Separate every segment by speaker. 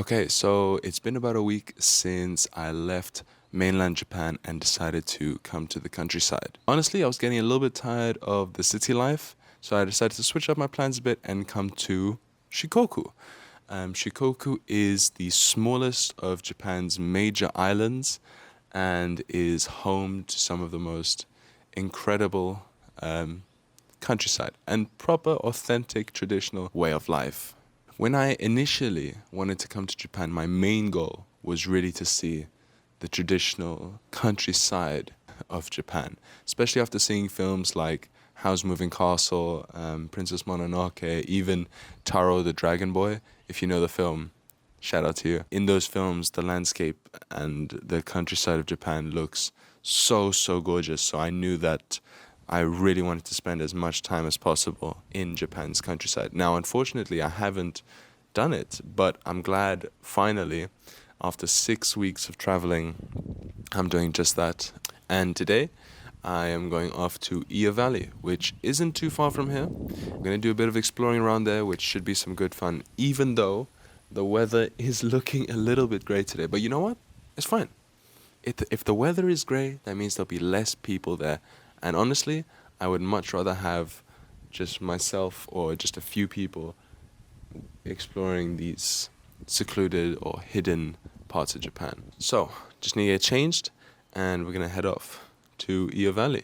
Speaker 1: Okay, so it's been about a week since I left mainland Japan and decided to come to the countryside. Honestly, I was getting a little bit tired of the city life, so I decided to switch up my plans a bit and come to Shikoku. Shikoku is the smallest of Japan's major islands and is home to some of the most incredible countryside and proper, authentic, traditional way of life. When I initially wanted to come to Japan, my main goal was really to see the traditional countryside of Japan, especially after seeing films like Howl's Moving Castle, Princess Mononoke, even Taro the Dragon Boy. If you know the film, shout out to you. In those films, the landscape and the countryside of Japan looks so gorgeous. So I knew that I really wanted to spend as much time as possible in Japan's countryside. Now, unfortunately, I haven't done it, but I'm glad finally, after 6 weeks of traveling, I'm doing just that. And today, I am going off to Iya Valley, which isn't too far from here. I'm going to do a bit of exploring around there, which should be some good fun, even though the weather is looking a little bit grey today. But you know what? It's fine. If the weather is grey, that means there'll be less people there. And honestly, I would much rather have just myself or just a few people exploring these secluded or hidden parts of Japan. So, just need to get changed, and we're gonna head off to Iya Valley.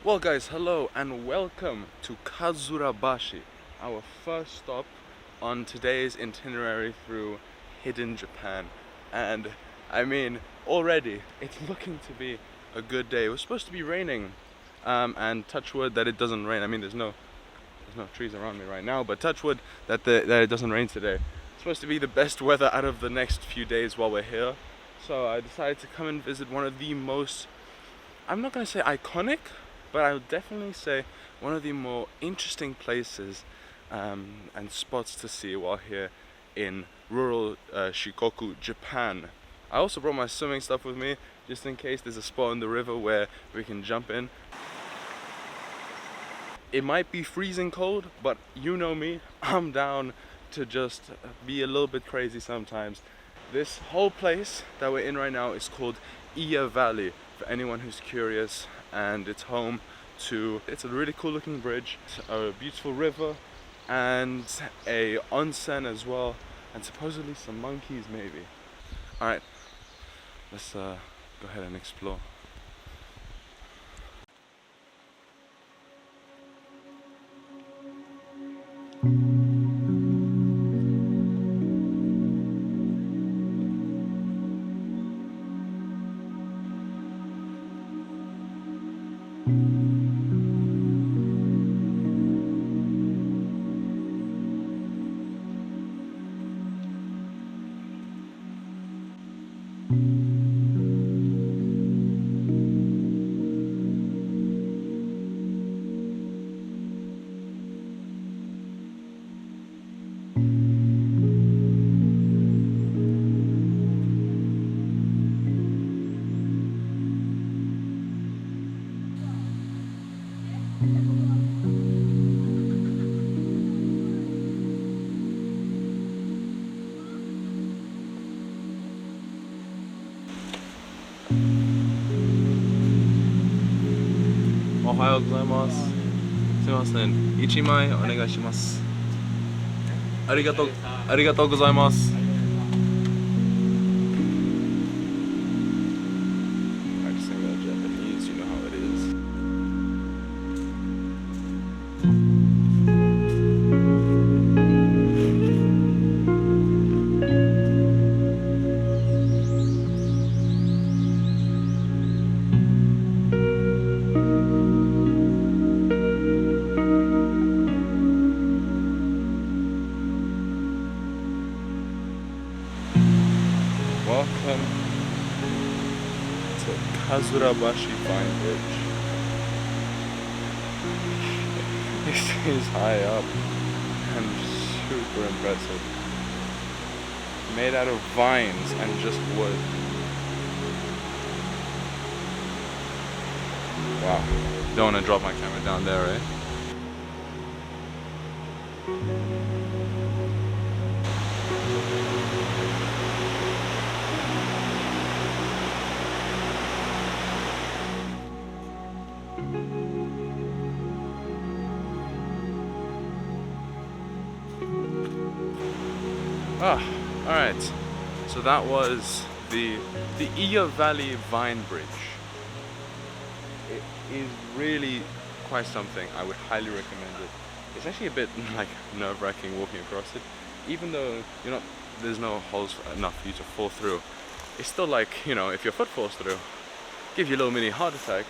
Speaker 1: Well guys, hello and welcome to Kazurabashi, our first stop on today's itinerary through hidden Japan. And I mean, already it's looking to be a good day. It was supposed to be raining, and touch wood that it doesn't rain. I mean, there's no trees around me right now, but touch wood that it doesn't rain today. It's supposed to be the best weather out of the next few days while we're here. So I decided to come and visit one of the most, I'm not gonna say iconic, but I would definitely say one of the more interesting places and spots to see while here in rural Shikoku, Japan. I also brought my swimming stuff with me, just in case there's a spot in the river where we can jump in. It might be freezing cold, but you know me, I'm down to just be a little bit crazy sometimes. This whole place that we're in right now is called Iya Valley, for anyone who's curious, and it's home to, it's a really cool looking bridge, a beautiful river, and a onsen as well, and supposedly some monkeys maybe. Alright, let's go ahead and explore. Ohayou gozaimasu. Sumimasen. Ichimai onegai shimasu. Arigatou gozaimasu. Practicing that Japanese, you know how it is. Welcome to Kazurabashi Fine Bridge. This is high up and super impressive. Made out of vines and just wood. Wow. Don't want to drop my camera down there, eh? Alright, so that was the Iya Valley Vine Bridge. It is really quite something. I would highly recommend it. It's actually a bit like nerve-wracking walking across it, even though there's no holes enough for you to fall through. It's still like, if your foot falls through, give you a little mini heart attack.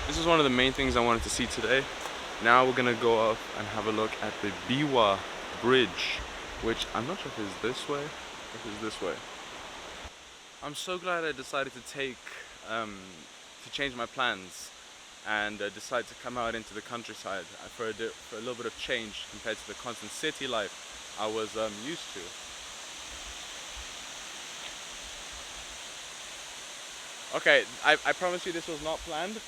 Speaker 1: This is one of the main things I wanted to see today. Now we're gonna go up and have a look at the Biwa Bridge, which I'm not sure if it's this way, or if it's this way. I'm so glad I decided to change my plans and decide to come out into the countryside for a little bit of change compared to the constant city life I was used to. Okay, I promise you this was not planned.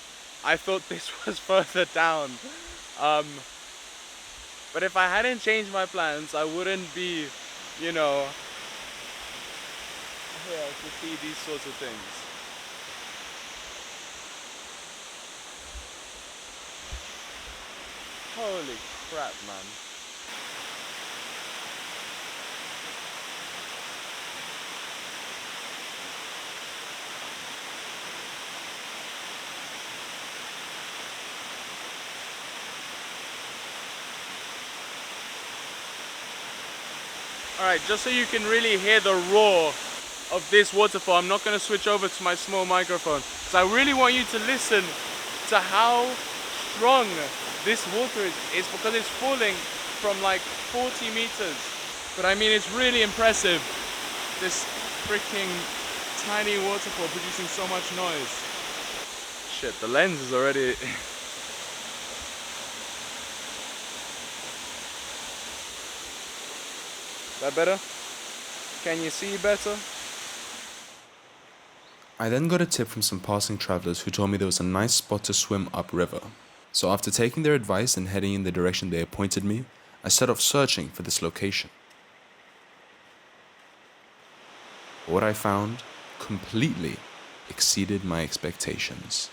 Speaker 1: I thought this was further down. But if I hadn't changed my plans, I wouldn't be, here to see these sorts of things. Holy crap, man. Alright, just so you can really hear the roar of this waterfall, I'm not going to switch over to my small microphone, because I really want you to listen to how strong this water is. It's because it's falling from like 40 meters. But I mean, it's really impressive, this freaking tiny waterfall producing so much noise. Shit, the lens is already... That better? Can you see better? I then got a tip from some passing travelers who told me there was a nice spot to swim upriver. So after taking their advice and heading in the direction they had pointed me, I set off searching for this location. What I found completely exceeded my expectations.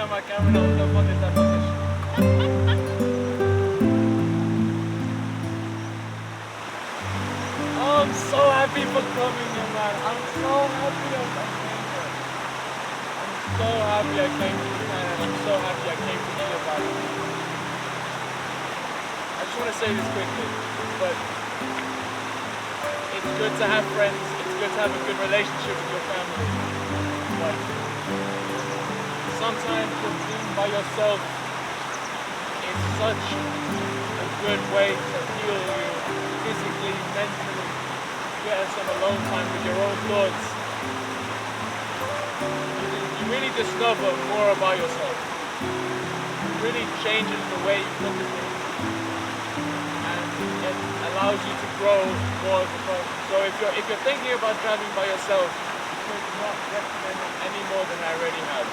Speaker 1: My camera knows up on this position. Oh, I'm so happy for coming here, man. I'm so happy I came here. I'm so happy I came to Japan, and I'm so happy I came to Shikoku. I just want to say this quickly, but it's good to have friends. It's good to have a good relationship with your family. But
Speaker 2: sometimes just being by yourself is such a good way to heal you physically, mentally, get some alone time with your own thoughts. You really discover more about yourself. It really changes the way you look at things. And it allows you to grow more as a person. So if you're thinking about traveling by yourself, I could not recommend it any more than I already have.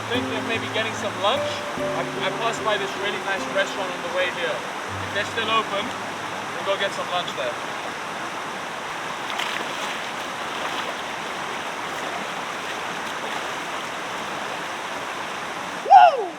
Speaker 2: Thinking of maybe getting some lunch. I passed by this really nice restaurant on the way here. If they're still open, we'll go get some lunch there. Woo!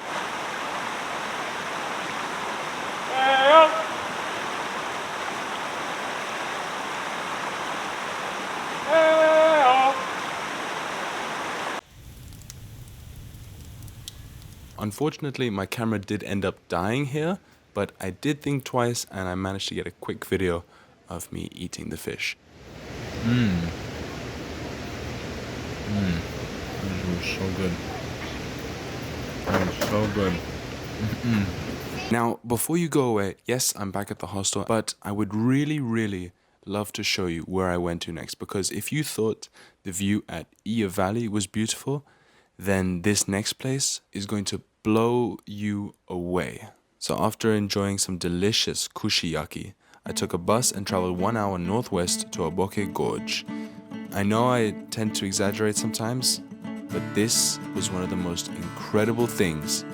Speaker 1: Unfortunately, my camera did end up dying here, but I did think twice and I managed to get a quick video of me eating the fish.
Speaker 3: This was so good. That was so good.
Speaker 1: Now, before you go away, yes, I'm back at the hostel, but I would really love to show you where I went to next, because if you thought the view at Iya Valley was beautiful, then this next place is going to blow you away. So after enjoying some delicious kushiyaki, I took a bus and traveled 1 hour northwest to Oboke Gorge. I know I tend to exaggerate sometimes, but this was one of the most incredible things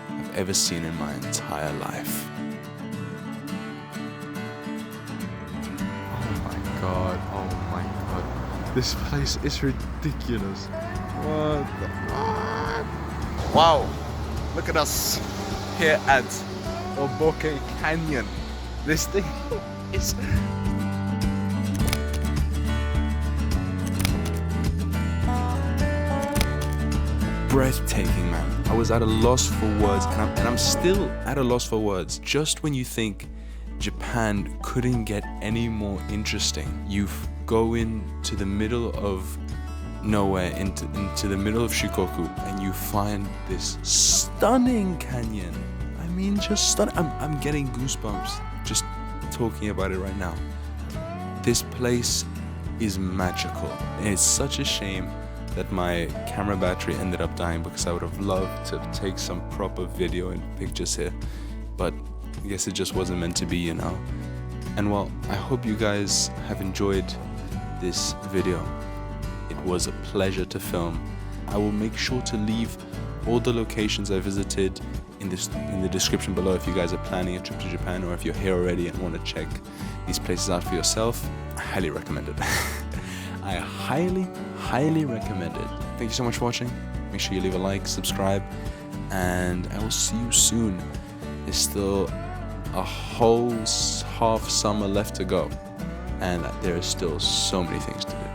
Speaker 1: I've ever seen in my entire life.
Speaker 3: Oh my god. This place is ridiculous. What the... Wow. Look at us here at Oboke Canyon. This thing is...
Speaker 1: Breathtaking, man. I was at a loss for words, and I'm still at a loss for words. Just when you think Japan couldn't get any more interesting, you go into the middle of nowhere, into the middle of Shikoku, and you find this stunning canyon. I mean, just stunning. I'm getting goosebumps just talking about it right now. This place is magical, and it's such a shame that my camera battery ended up dying, because I would have loved to take some proper video and pictures here, but I guess it just wasn't meant to be, you know. And well, I hope you guys have enjoyed this video. It was a pleasure to film. I will make sure to leave all the locations I visited in the description below if you guys are planning a trip to Japan, or if you're here already and want to check these places out for yourself. I highly recommend it. I highly recommend it. Thank you so much for watching. Make sure you leave a like, subscribe, and I will see you soon. There's still a whole half summer left to go, and there is still so many things to do.